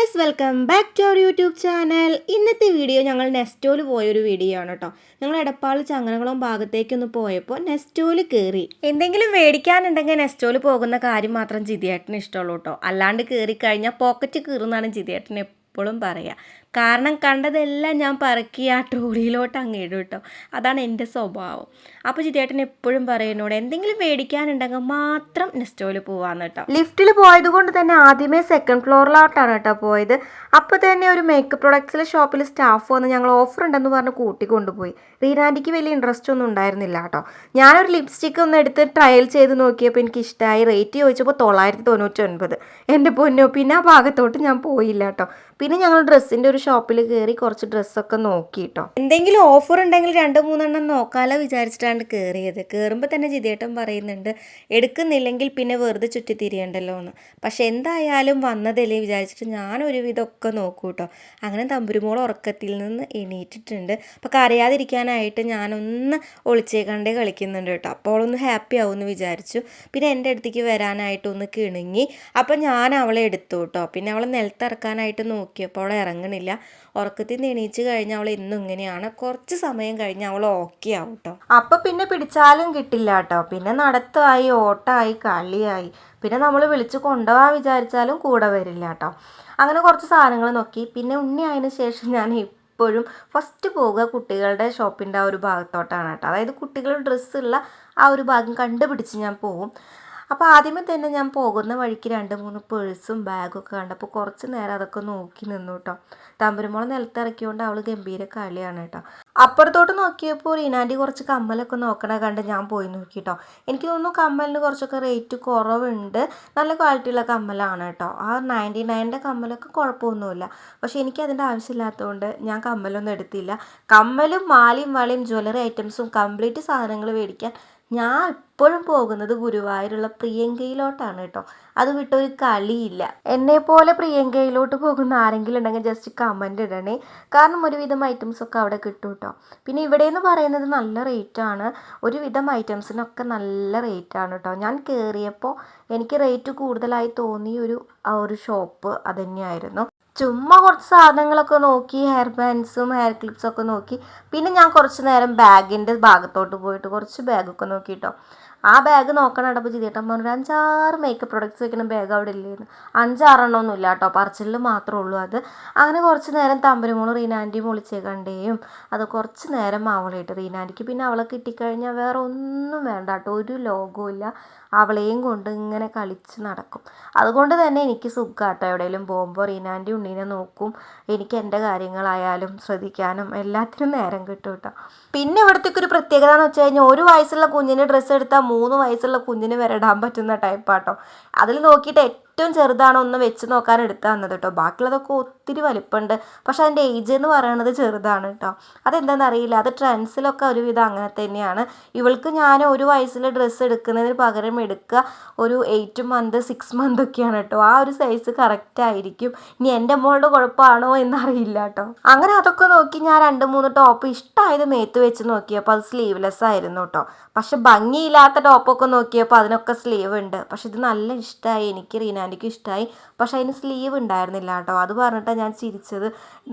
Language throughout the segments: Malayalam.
Guys, welcome back to our YouTube channel. ഇന്നത്തെ വീഡിയോ ഞങ്ങൾ നെസ്റ്റോയിൽ പോയൊരു വീഡിയോ ആണ് കേട്ടോ. ഞങ്ങൾ എടപ്പാൾ ചങ്ങനകുളം ഭാഗത്തേക്കൊന്ന് പോയപ്പോൾ നെസ്റ്റോയിൽ കയറി. എന്തെങ്കിലും മേടിക്കാനുണ്ടെങ്കിൽ നെസ്റ്റോയിൽ പോകുന്ന കാര്യം മാത്രം ജിതിയേട്ടന് ഇഷ്ടമുള്ളൂ കേട്ടോ. അല്ലാണ്ട് കയറി കഴിഞ്ഞാൽ പോക്കറ്റ് കീറുന്നാണ് ജിതിയേട്ടൻ എപ്പോഴും പറയുക. കാരണം കണ്ടതെല്ലാം ഞാൻ പറക്കി ആ ട്രോളിയിലോട്ട് അങ്ങ് ഇടും കേട്ടോ. അതാണ് എൻ്റെ സ്വഭാവം. അപ്പോൾ ജിതേട്ടൻ എപ്പോഴും പറയുന്നോട് എന്തെങ്കിലും മേടിക്കാനുണ്ടെങ്കിൽ മാത്രം നെസ്റ്റോയിൽ പോവാന്ന് കേട്ടോ. ലിഫ്റ്റിൽ പോയത് കൊണ്ട് തന്നെ ആദ്യമേ സെക്കൻഡ് ഫ്ലോറിലോട്ടാണ് കേട്ടോ പോയത്. അപ്പോൾ തന്നെ ഒരു മേക്കപ്പ് പ്രൊഡക്ട്സിലെ ഷോപ്പിൽ സ്റ്റാഫ് വന്ന് ഞങ്ങൾ ഓഫർ ഉണ്ടെന്ന് പറഞ്ഞ് കൂട്ടിക്കൊണ്ടുപോയി. റീനാൻറ്റിക്ക് വലിയ ഇൻട്രസ്റ്റ് ഒന്നും ഉണ്ടായിരുന്നില്ല കേട്ടോ. ഞാനൊരു ലിപ്സ്റ്റിക്ക് ഒന്ന് എടുത്ത് ട്രയൽ ചെയ്ത് നോക്കിയപ്പോൾ എനിക്ക് ഇഷ്ടമായി. റേറ്റ് ചോദിച്ചപ്പോൾ 999. എൻ്റെ പൊന്നോ, പിന്നെ ആ ഭാഗത്തോട്ട് ഞാൻ പോയില്ല കേട്ടോ. പിന്നെ ഞങ്ങൾ ഡ്രസ്സിൻ്റെ ഒരു ഷോപ്പിൽ കയറി കുറച്ച് ഡ്രസ്സൊക്കെ നോക്കി കേട്ടോ. എന്തെങ്കിലും ഓഫർ ഉണ്ടെങ്കിൽ 2-3 നോക്കാലോ വിചാരിച്ചിട്ടാണ് കയറിയത്. കയറുമ്പോൾ തന്നെ ജിതേട്ടൻ പറയുന്നുണ്ട് എടുക്കുന്നില്ലെങ്കിൽ പിന്നെ വെറുതെ ചുറ്റി തിരിയണ്ടല്ലോ എന്ന്. പക്ഷെ എന്തായാലും വന്നതല്ലേ വിചാരിച്ചിട്ട് ഞാനൊരുവിധമൊക്കെ നോക്കൂ കേട്ടോ. അങ്ങനെ തമ്പുരുമോൾ ഉറക്കത്തിൽ നിന്ന് എണീറ്റിട്ടുണ്ട്. അപ്പോൾ കരയാതിരിക്കാനായിട്ട് ഞാനൊന്ന് ഒളിച്ചേക്കണ്ടേ കളിക്കുന്നുണ്ട് കേട്ടോ. അപ്പോൾ അവളൊന്ന് ഹാപ്പി ആവുമെന്ന് വിചാരിച്ചു. പിന്നെ എൻ്റെ അടുത്തേക്ക് വരാനായിട്ടൊന്ന് കിണുങ്ങി. അപ്പം ഞാൻ അവളെ എടുത്തു കേട്ടോ. പിന്നെ അവളെ നിലത്തിറക്കാനായിട്ട് നോക്കിയപ്പോൾ അവളെ ഇറങ്ങണില്ല. ഉറക്കത്തിൽ നിന്ന് എണീച്ച് കഴിഞ്ഞാൽ അവൾ എന്നും ഇങ്ങനെയാണ്. കുറച്ച് സമയം കഴിഞ്ഞ് അവൾ ഓക്കെ ആവും കേട്ടോ. അപ്പം പിന്നെ പിടിച്ചാലും കിട്ടില്ല കേട്ടോ. പിന്നെ നടത്തമായി, ഓട്ടമായി, കളിയായി. പിന്നെ നമ്മൾ വിളിച്ച് കൊണ്ടുപോകാൻ വിചാരിച്ചാലും കൂടെ വരില്ല കേട്ടോ. അങ്ങനെ കുറച്ച് സാധനങ്ങൾ നോക്കി. പിന്നെ ഉണ്ണി ആയതിനു ശേഷം ഞാൻ എപ്പോഴും ഫസ്റ്റ് പോകുക കുട്ടികളുടെ ഷോപ്പിൻ്റെ ആ ഒരു ഭാഗത്തോട്ടാണ് കേട്ടോ. അതായത് കുട്ടികൾ ഡ്രസ്സുള്ള ആ ഒരു ഭാഗം കണ്ടുപിടിച്ച് ഞാൻ പോകും. അപ്പോൾ ആദ്യമേ തന്നെ ഞാൻ പോകുന്ന വഴിക്ക് 2-3 പേഴ്സും ബാഗൊക്കെ കണ്ടപ്പോൾ കുറച്ച് നേരം അതൊക്കെ നോക്കി നിന്നു കേട്ടോ. തമ്പുരുമോളെ നിലത്തിറക്കിയോണ്ട് അവൾ ഗംഭീര കളിയാണ് കേട്ടോ. അപ്പുറത്തോട്ട് നോക്കിയപ്പോൾ റീനാൻറ്റി കുറച്ച് കമ്മലൊക്കെ നോക്കണ കണ്ട് ഞാൻ പോയി നോക്കി കേട്ടോ. എനിക്ക് തോന്നുന്നു കമ്മലിന് കുറച്ചൊക്കെ റേറ്റ് കുറവുണ്ട്. നല്ല ക്വാളിറ്റിയുള്ള കമ്മലാണ് കേട്ടോ. ആ 99ൻ്റെ കമ്മലൊക്കെ കുഴപ്പമൊന്നുമില്ല. പക്ഷേ എനിക്കതിൻ്റെ ആവശ്യമില്ലാത്തതുകൊണ്ട് ഞാൻ കമ്മലൊന്നും എടുത്തില്ല. കമ്മലും മാലയും വളയും ജ്വല്ലറി ഐറ്റംസും കംപ്ലീറ്റ് സാധനങ്ങൾ മേടിക്കാൻ ഞാൻ എപ്പോഴും പോകുന്നത് ഗുരുവായൂരുള്ള പ്രിയങ്കയിലോട്ടാണ് കേട്ടോ. അത് വിട്ടൊരു കളിയില്ല. എന്നെപ്പോലെ പ്രിയങ്കയിലോട്ട് പോകുന്ന ആരെങ്കിലും ഉണ്ടെങ്കിൽ ജസ്റ്റ് കമൻ്റ് ഇടണേ. കാരണം ഒരുവിധം ഐറ്റംസൊക്കെ അവിടെ കിട്ടും കേട്ടോ. പിന്നെ ഇവിടെ എന്ന് പറയുന്നത് നല്ല റേറ്റാണ്. ഒരുവിധം ഐറ്റംസിനൊക്കെ നല്ല റേറ്റാണ് കേട്ടോ. ഞാൻ കയറിയപ്പോൾ എനിക്ക് റേറ്റ് കൂടുതലായി തോന്നിയ ഒരു ഷോപ്പ് അത് തന്നെയായിരുന്നു. ചുമ്മാ കുറച്ച് സാധനങ്ങളൊക്കെ നോക്കി, ഹെയർ ബാൻഡ്സും ഹെയർ ക്ലിപ്സൊക്കെ നോക്കി. പിന്നെ ഞാൻ കുറച്ച് നേരം ബാഗിൻ്റെ ഭാഗത്തോട്ട് പോയിട്ട് കുറച്ച് ബാഗൊക്കെ നോക്കി കേട്ടോ. ആ ബാഗ് നോക്കണം കണ്ടപ്പോൾ ജിതേട്ടൻ പറഞ്ഞു 5-6 മേക്കപ്പ് പ്രൊഡക്ട്സ് വെക്കുന്ന ബാഗ് അവിടെ ഇല്ലേന്ന്. 5-6 ഇല്ല കേട്ടോ, പറച്ചിലിൽ മാത്രമേ ഉള്ളൂ അത്. അങ്ങനെ കുറച്ച് നേരം തമ്പുരുമോളും റീനാൻറ്റിയും ഒളിച്ചേക്കണ്ടേയും അത് കുറച്ച് നേരം അവളായിട്ട് റീനാൻറ്റിക്ക് പിന്നെ അവളെ കിട്ടിക്കഴിഞ്ഞാൽ വേറെ ഒന്നും വേണ്ട കേട്ടോ. ഒരു ലോകവും ഇല്ല. അവളെയും കൊണ്ട് ഇങ്ങനെ കളിച്ച് നടക്കും. അതുകൊണ്ട് തന്നെ എനിക്ക് സുഖമാട്ടോ. എവിടെയെങ്കിലും പോകുമ്പോൾ റീനാൻറ്റി ഉണ്ണീനെ നോക്കും. എനിക്ക് എൻ്റെ കാര്യങ്ങളായാലും ശ്രദ്ധിക്കാനും എല്ലാത്തിനും നേരം കിട്ടും കേട്ടോ. പിന്നെ ഇവിടത്തേക്ക് ഒരു പ്രത്യേകത എന്ന് വെച്ച് കഴിഞ്ഞാൽ 1 വയസ്സുള്ള കുഞ്ഞിന് ഡ്രസ്സ് എടുത്താൽ 3 വയസ്സുള്ള കുഞ്ഞിന് വരെ ഇടാൻ പറ്റുന്ന ടൈപ്പാട്ടോ. അതിൽ നോക്കിയിട്ട് ഏറ്റവും ചെറുതാണോ ഒന്ന് വെച്ച് നോക്കാൻ എടുത്തു തന്നത് കേട്ടോ. ബാക്കിയുള്ളതൊക്കെ ഒത്തിരി വലിപ്പമുണ്ട്. പക്ഷെ അതിൻ്റെ ഏജ് എന്ന് പറയുന്നത് ചെറുതാണ് കേട്ടോ. അതെന്താണെന്ന് അറിയില്ല. അത് ട്രെൻഡ്സിലൊക്കെ ഒരുവിധം അങ്ങനെ തന്നെയാണ്. ഇവൾക്ക് ഞാൻ 1 വയസ്സിൽ ഡ്രസ്സ് എടുക്കുന്നതിന് പകരം എടുക്കുക ഒരു 8 മന്ത് 6 മന്ത് ഒക്കെയാണ് കേട്ടോ. ആ ഒരു സൈസ് കറക്റ്റ് ആയിരിക്കും. ഇനി എൻ്റെ മോളുടെ കുഴപ്പമാണോ എന്നറിയില്ല കേട്ടോ. അങ്ങനെ അതൊക്കെ നോക്കി ഞാൻ 2-3 ടോപ്പ് ഇഷ്ടമായത് മേത്ത് വെച്ച് നോക്കിയപ്പോൾ അത് സ്ലീവ്ലെസ് ആയിരുന്നു കേട്ടോ. പക്ഷെ ഭംഗിയില്ലാത്ത ടോപ്പൊക്കെ നോക്കിയപ്പോൾ അതിനൊക്കെ സ്ലീവ് ഉണ്ട്. പക്ഷെ ഇത് നല്ല ഇഷ്ടമായി. എനിക്ക് റീനാൻറ്റിക്ക് ഇഷ്ടമായി. പക്ഷെ അതിന് സ്ലീവ് ഉണ്ടായിരുന്നില്ല കേട്ടോ. അത് പറഞ്ഞിട്ടാണ് ഞാൻ ചിരിച്ചത്.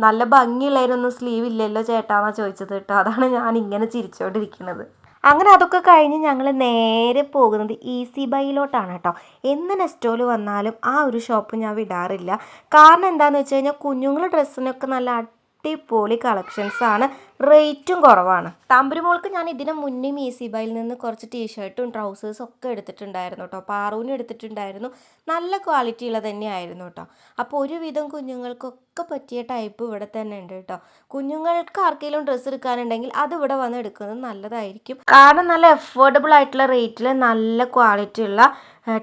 നല്ല ഭംഗിയുള്ളതിനൊന്നും സ്ലീവ് ഇല്ലല്ലോ ചേട്ടാന്നാണ് ചോദിച്ചത് കേട്ടോ. അതാണ് ഞാൻ ഇങ്ങനെ ചിരിച്ചുകൊണ്ടിരിക്കുന്നത്. അങ്ങനെ അതൊക്കെ കഴിഞ്ഞ് ഞങ്ങൾ നേരെ പോകുന്നത് ഈസി ബൈയിലോട്ടാണ് കേട്ടോ. എന്ന് നെസ്റ്റോയിൽ വന്നാലും ആ ഒരു ഷോപ്പ് ഞാൻ വിടാറില്ല. കാരണം എന്താണെന്ന് വെച്ച് കഴിഞ്ഞാൽ കുഞ്ഞുങ്ങളുടെ ഡ്രസ്സിനൊക്കെ നല്ല അടിപൊളി കളക്ഷൻസാണ്. റേറ്റും കുറവാണ്. തമ്പുരുമോൾക്ക് ഞാൻ ഇതിന് മുന്നേ ഈസി ബൈയിൽ നിന്ന് കുറച്ച് ടീഷർട്ടും ട്രൗസേഴ്സും ഒക്കെ എടുത്തിട്ടുണ്ടായിരുന്നു കേട്ടോ. പാറൂനും എടുത്തിട്ടുണ്ടായിരുന്നു. നല്ല ക്വാളിറ്റി ഉള്ളത് തന്നെയായിരുന്നു കേട്ടോ. അപ്പോൾ ഒരുവിധം കുഞ്ഞുങ്ങൾക്കൊക്കെ പറ്റിയ ടൈപ്പ് ഇവിടെ തന്നെ ഉണ്ട് കേട്ടോ. കുഞ്ഞുങ്ങൾക്ക് ആർക്കെങ്കിലും ഡ്രസ്സ് എടുക്കാനുണ്ടെങ്കിൽ അത് ഇവിടെ വന്ന് എടുക്കുന്നത് നല്ലതായിരിക്കും. കാരണം നല്ല അഫോർഡബിൾ ആയിട്ടുള്ള റേറ്റിൽ നല്ല ക്വാളിറ്റി ഉള്ള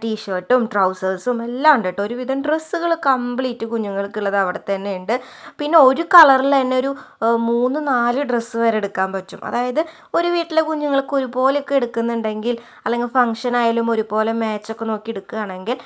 ടീഷർട്ടും ട്രൗസേഴ്സും എല്ലാം ഉണ്ട് കേട്ടോ. ഒരുവിധം ഡ്രസ്സുകൾ കംപ്ലീറ്റ് കുഞ്ഞുങ്ങൾക്കുള്ളത് അവിടെ തന്നെ ഉണ്ട്. പിന്നെ ഒരു കളറിൽ തന്നെ ഒരു 3-4 ഡ്രസ്സ് വരെ എടുക്കാൻ പറ്റും. അതായത് ഒരു വീട്ടിലെ കുഞ്ഞുങ്ങൾക്ക് ഒരുപോലെയൊക്കെ എടുക്കുന്നുണ്ടെങ്കിൽ അല്ലെങ്കിൽ ഫംഗ്ഷൻ ആയാലും ഒരുപോലെ മാച്ചൊക്കെ നോക്കി എടുക്കുകയാണെങ്കിൽ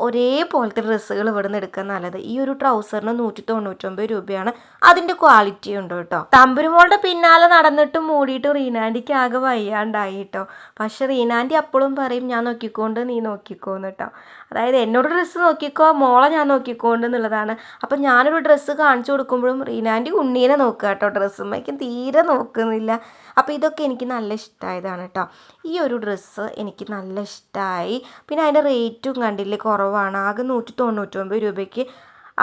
ഒരേപോലത്തെ ഡ്രസ്സുകൾ ഇവിടെ നിന്ന് എടുക്കാൻ നല്ലത്. ഈ ഒരു ട്രൗസറിന് 199 രൂപയാണ്. അതിൻ്റെ ക്വാളിറ്റി ഉണ്ട് കേട്ടോ. തമ്പുരുമോളുടെ പിന്നാലെ നടന്നിട്ട് മൂടിയിട്ട് റീനാൻറ്റിക്ക് ആകെ വയ്യാണ്ടായി കേട്ടോ. പക്ഷെ റീനാൻറ്റി അപ്പോഴും പറയും ഞാൻ നോക്കിക്കൊണ്ട് നീ നോക്കിക്കോന്ന് കേട്ടോ. അതായത് എന്നോട് ഡ്രസ്സ് നോക്കിക്കോ, മോളെ ഞാൻ നോക്കിക്കൊണ്ട് എന്നുള്ളതാണ്. അപ്പം ഞാനൊരു ഡ്രസ്സ് കാണിച്ചു കൊടുക്കുമ്പോഴും റീനാൻറ്റി ഉണ്ണീനെ നോക്കുക കേട്ടോ. ഡ്രസ്സുമ്മേക്കും തീരെ നോക്കുന്നില്ല. അപ്പോൾ ഇതൊക്കെ എനിക്ക് നല്ല ഇഷ്ടമായതാണ് കേട്ടോ. ഈ ഒരു ഡ്രസ്സ് എനിക്ക് നല്ല ഇഷ്ടമായി. പിന്നെ അതിൻ്റെ റേറ്റും കണ്ടില്ലേ, കുറവാണ്. ആകെ 199 രൂപയ്ക്ക്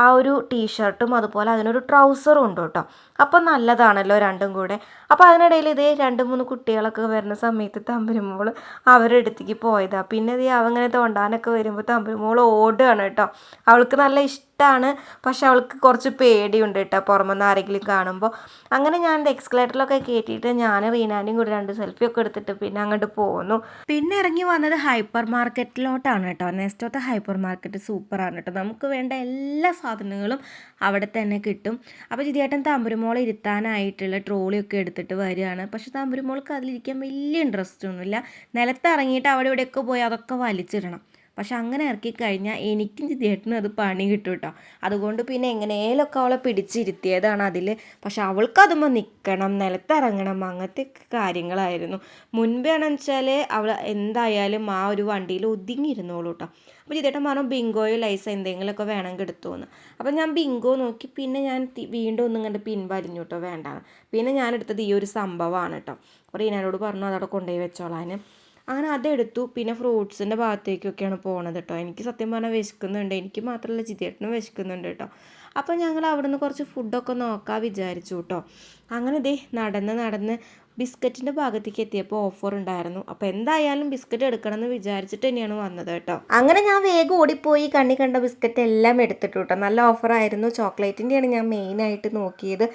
ആ ഒരു ടീഷർട്ടും അതുപോലെ അതിനൊരു ട്രൗസറും ഉണ്ട് കേട്ടോ. അപ്പം നല്ലതാണല്ലോ രണ്ടും കൂടെ. അപ്പോൾ അതിനിടയിൽ ഇതേ 2-3 കുട്ടികളൊക്കെ വരുന്ന സമയത്ത് തമ്പുരുമോൾ അവരുടെ അടുത്തേക്ക് പോയതാണ്. പിന്നെ ഇതേ അവങ്ങനെ തോണ്ടാനൊക്കെ വരുമ്പോൾ തമ്പുരുമോൾ ഓടുകയാണ് കേട്ടോ. അവൾക്ക് നല്ല ഇഷ്ടമാണ്, പക്ഷെ അവൾക്ക് കുറച്ച് പേടിയുണ്ട് കേട്ടോ പുറമെന്ന് ആരെങ്കിലും കാണുമ്പോൾ. അങ്ങനെ ഞാൻ എക്സ്കലേറ്ററിലൊക്കെ കയറ്റിയിട്ട് ഞാൻ റീനാൻ്റെയും കൂടി 2 സെൽഫിയൊക്കെ എടുത്തിട്ട് പിന്നെ അങ്ങോട്ട് പോന്നു. പിന്നെ ഇറങ്ങി വന്നത് ഹൈപ്പർ മാർക്കറ്റിലോട്ടാണ് കേട്ടോ. നെസ്റ്റോത്തെ ഹൈപ്പർ മാർക്കറ്റ് സൂപ്പറാണ് കേട്ടോ. നമുക്ക് വേണ്ട എല്ലാ സാധനങ്ങളും അവിടെ തന്നെ കിട്ടും. അപ്പോൾ ജിതിയേട്ടൻ തമ്പുരുമോളെ ഇരുത്താനായിട്ടുള്ള ട്രോളിയൊക്കെ എടുത്തിട്ട് വരികയാണ്. പക്ഷെ തമ്പുരുമോൾക്ക് അതിലിരിക്കാൻ വലിയ ഇൻട്രസ്റ്റ് ഒന്നുമില്ല. നിലത്തിറങ്ങിയിട്ട് അവിടെ ഇവിടെയൊക്കെ പോയി അതൊക്കെ വലിച്ചിടണം. പക്ഷെ അങ്ങനെ ഇറക്കി കഴിഞ്ഞാൽ എനിക്കും ജിതിയേട്ടനും അത് പണി കിട്ടും കേട്ടോ. അതുകൊണ്ട് പിന്നെ എങ്ങനെയൊക്കെ അവളെ പിടിച്ചിരുത്തിയതാണ് അതിൽ. പക്ഷെ അവൾക്കതുമ്പോൾ നിൽക്കണം, നിലത്തിറങ്ങണം, അങ്ങനത്തെ കാര്യങ്ങളായിരുന്നു. മുൻപേണെന്ന് വെച്ചാൽ അവൾ എന്തായാലും ആ ഒരു വണ്ടിയിൽ ഒതുങ്ങിയിരുന്നോളൂ കേട്ടോ. അപ്പോൾ ജിതേട്ടൻ പറഞ്ഞു ബിങ്കോയോ ലൈസ എന്തെങ്കിലുമൊക്കെ വേണമെങ്കിൽ എടുത്തോന്ന്. അപ്പോൾ ഞാൻ ബിങ്കോ നോക്കി. പിന്നെ ഞാൻ വീണ്ടും ഒന്നും കണ്ട് പിൻവലിഞ്ഞു കേട്ടോ, വേണ്ടാന്ന്. പിന്നെ ഞാൻ എടുത്തത് ഈ ഒരു സംഭവമാണ് കേട്ടോ. അപ്പോൾ റീനാനോട് പറഞ്ഞു അതവിടെ കൊണ്ടുപോയി വെച്ചോളാൻ. അങ്ങനെ അതെടുത്തു. പിന്നെ ഫ്രൂട്ട്സിൻ്റെ ഭാഗത്തേക്കൊക്കെയാണ് പോണത് കേട്ടോ. എനിക്ക് സത്യം പറഞ്ഞാൽ വിശക്കുന്നുണ്ട്. എനിക്ക് മാത്രമല്ല ജിതേട്ടനും വിശക്കുന്നുണ്ട് കേട്ടോ. അപ്പോൾ ഞങ്ങൾ അവിടെ നിന്ന് കുറച്ച് ഫുഡൊക്കെ നോക്കാൻ വിചാരിച്ചു കേട്ടോ. അങ്ങനെ ദേ നടന്ന് ബിസ്ക്കറ്റിൻ്റെ ഭാഗത്തേക്ക് എത്തിയപ്പോൾ ഓഫർ ഉണ്ടായിരുന്നു. അപ്പോൾ എന്തായാലും ബിസ്ക്കറ്റ് എടുക്കണം എന്ന് വിചാരിച്ചിട്ട് തന്നെയാണ് വന്നത് കേട്ടോ. അങ്ങനെ ഞാൻ വേഗം ഓടിപ്പോയി കണ്ണി കണ്ട ബിസ്ക്കറ്റ് എല്ലാം എടുത്തിട്ടു കേട്ടോ. നല്ല ഓഫറായിരുന്നു. ചോക്ലേറ്റിൻ്റെയാണ് ഞാൻ മെയിനായിട്ട് നോക്കിയത്.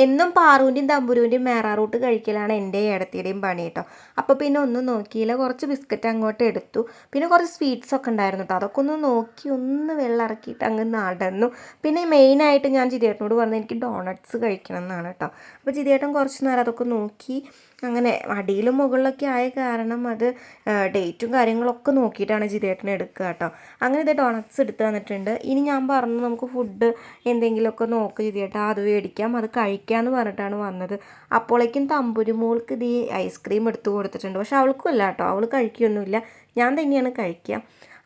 എന്നും പാറുവിൻ്റെയും തമ്പുരുവിൻ്റെയും മേറാറൂട്ട് കഴിക്കലാണ് എൻ്റെ ഇടത്തിയുടെയും പണി കേട്ടോ. അപ്പോൾ പിന്നെ ഒന്നും നോക്കിയില്ല, കുറച്ച് ബിസ്ക്കറ്റ് അങ്ങോട്ട് എടുത്തു. പിന്നെ കുറച്ച് സ്വീറ്റ്സ് ഒക്കെ ഉണ്ടായിരുന്നു കേട്ടോ. അതൊക്കെ ഒന്ന് നോക്കി ഒന്ന് വെള്ളം ഇറക്കിയിട്ട് അങ്ങ് നടന്നു. പിന്നെ മെയിനായിട്ട് ഞാൻ ജിതേട്ടനോട് പറഞ്ഞത് എനിക്ക് ഡോണറ്റ്സ് കഴിക്കണം എന്നാണ് കേട്ടോ. അപ്പോൾ ജിതേട്ടൻ കുറച്ച് നേരം അതൊക്കെ നോക്കി. അങ്ങനെ അടിയിലും മുകളിലൊക്കെ ആയ കാരണം അത് ഡേറ്റും കാര്യങ്ങളൊക്കെ നോക്കിയിട്ടാണ് ജിതേട്ടനെ എടുക്കുക കേട്ടോ. അങ്ങനെ ഇത് ഡോണറ്റ്സ് എടുത്ത് തന്നിട്ടുണ്ട്. ഇനി ഞാൻ പറഞ്ഞു നമുക്ക് ഫുഡ് എന്തെങ്കിലുമൊക്കെ നോക്ക് ജിതേട്ടാ, അത് മേടിക്കാം, അത് കഴിക്കാമെന്ന് പറഞ്ഞിട്ടാണ് വന്നത്. അപ്പോഴേക്കും തമ്പുരുമോൾക്ക് ഇത് ഐസ്ക്രീം എടുത്ത് കൊടുത്തിട്ടുണ്ട്. പക്ഷെ അവൾക്കും ഇല്ല കേട്ടോ, അവൾ കഴിക്കുകയൊന്നുമില്ല, ഞാൻ തന്നെയാണ് കഴിക്കുക.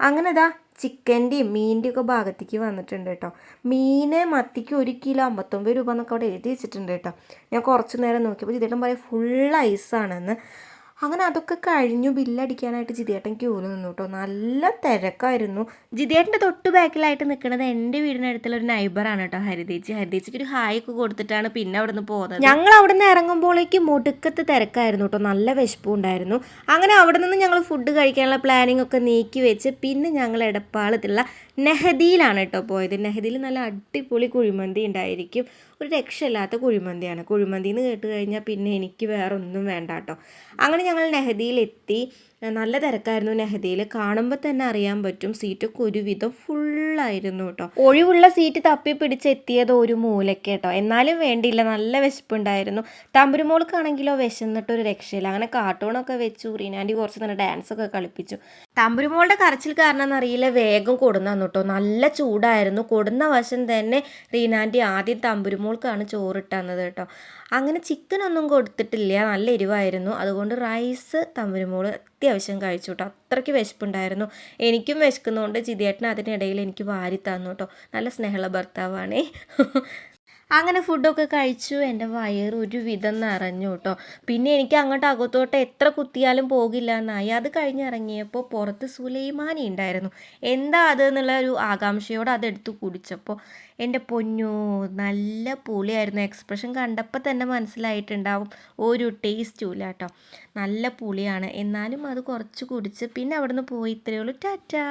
അങ്ങനെ ഇതാ ചിക്കൻ്റെയും മീനിൻ്റെയും ഒക്കെ ഭാഗത്തേക്ക് വന്നിട്ടുണ്ട് കേട്ടോ. മീൻ മത്തിക്ക് 1 കിലോ 59 രൂപ എന്നൊക്കെ അവിടെ എഴുതി വെച്ചിട്ടുണ്ട് കേട്ടോ. ഞാൻ കുറച്ച് നേരം നോക്കിയപ്പോൾ ജിതേട്ടൻ പറയും ഫുൾ ഐസാണെന്ന്. അങ്ങനെ അതൊക്കെ കഴിഞ്ഞു. ബില്ലടിക്കാനായിട്ട് ജിതേട്ടൻ ക്യൂല് നിന്നു കേട്ടോ. നല്ല തിരക്കായിരുന്നു. ജിതേട്ടൻ്റെ തൊട്ട് ബാക്കിലായിട്ട് നിൽക്കുന്നത് എൻ്റെ വീടിനടുത്തുള്ള ഒരു നൈബറാണ് കേട്ടോ, ഹരിതേച്ചി. ഹരിതേച്ചിക്ക് ഒരു ഹായ് ഒക്കെ കൊടുത്തിട്ടാണ് പിന്നെ അവിടെ നിന്ന് പോകുന്നത്. ഞങ്ങൾ അവിടെ നിന്ന് ഇറങ്ങുമ്പോഴേക്ക് മുടുക്കത്ത് തിരക്കായിരുന്നു കേട്ടോ. നല്ല വിശപ്പും ഉണ്ടായിരുന്നു. അങ്ങനെ അവിടെ നിന്ന് ഞങ്ങൾ ഫുഡ് കഴിക്കാനുള്ള പ്ലാനിങ് ഒക്കെ നീക്കി വെച്ച് പിന്നെ ഞങ്ങൾ എടപ്പാളത്തുള്ള നെഹദിയിലാണ് കേട്ടോ പോയത്. നെഹദിയിൽ നല്ല അടിപൊളി കുഴിമന്തി ഉണ്ടായിരിക്കും. ഒരു രക്ഷയില്ലാത്ത കുഴിമന്തിയാണ്. കുഴിമന്തി എന്ന് കേട്ട് കഴിഞ്ഞാൽ പിന്നെ എനിക്ക് വേറെ ഒന്നും വേണ്ട കേട്ടോ. അങ്ങനെ ഞങ്ങൾ നെഹദിയിലെത്തി. നല്ല തിരക്കായിരുന്നു നെഹദിയിൽ. കാണുമ്പോൾ തന്നെ അറിയാൻ പറ്റും. സീറ്റൊക്കെ ഒരുവിധം ഫുള്ളായിരുന്നു കേട്ടോ. ഒഴിവുള്ള സീറ്റ് തപ്പി പിടിച്ചെത്തിയത് ഒരു മൂലയ്ക്ക് കേട്ടോ. എന്നാലും വേണ്ടിയില്ല, നല്ല വിശപ്പുണ്ടായിരുന്നു. തമ്പുരുമോൾക്കാണെങ്കിലോ വിശന്നിട്ടൊരു രക്ഷയില്ല. അങ്ങനെ കാർട്ടൂണൊക്കെ വെച്ചു. റീനാൻറ്റി കുറച്ച് നല്ല ഡാൻസൊക്കെ കളിപ്പിച്ചു. തമ്പുരുമോളുടെ കരച്ചിൽ കാരണം എന്നറിയില്ല, വേഗം കൊടുന്നു കേട്ടോ. നല്ല ചൂടായിരുന്നു. കൊടുന്ന വശം തന്നെ റീനാൻറ്റി ആദ്യം തമ്പുരുമോൾക്കാണ് ചോറിട്ട് തന്നത് കേട്ടോ. അങ്ങനെ ചിക്കനൊന്നും കൊടുത്തിട്ടില്ല, നല്ല എരിവായിരുന്നു. അതുകൊണ്ട് റൈസ് തമ്പുരുമോൾ അത്യാവശ്യം കഴിച്ചു കേട്ടോ. അത്രയ്ക്ക് വിശപ്പുണ്ടായിരുന്നു. എനിക്കും വിശക്കുന്നതുകൊണ്ട് ജിതേട്ടൻ അതിനിടയിൽ എനിക്ക് വാരി തന്നു കേട്ടോ. നല്ല സ്നേഹമുള്ള ഭർത്താവാണേ. അങ്ങനെ ഫുഡൊക്കെ കഴിച്ചു. എൻ്റെ വയറ് ഒരു വിധം നിറഞ്ഞു കേട്ടോ. പിന്നെ എനിക്ക് അങ്ങോട്ട് അകത്തോട്ട് എത്ര കുത്തിയാലും പോകില്ല എന്നായി. അത് കഴിഞ്ഞിറങ്ങിയപ്പോൾ പുറത്ത് സുലൈമാനി ഉണ്ടായിരുന്നു. എന്താ അത് എന്നുള്ള ഒരു ആകാംക്ഷയോടെ അതെടുത്ത് കുടിച്ചപ്പോൾ എൻ്റെ പൊന്നോ നല്ല പുളിയായിരുന്നു. എക്സ്പ്രഷൻ കണ്ടപ്പോൾ തന്നെ മനസ്സിലായിട്ടുണ്ടാവും ഒരു ടേസ്റ്റും ഇല്ല കേട്ടോ. നല്ല പുളിയാണ്. എന്നാലും അത് കുറച്ച് കുടിച്ച് പിന്നെ അവിടെ നിന്ന് പോയി. ഇത്രയേ ഉള്ളൂ. ടാറ്റാ.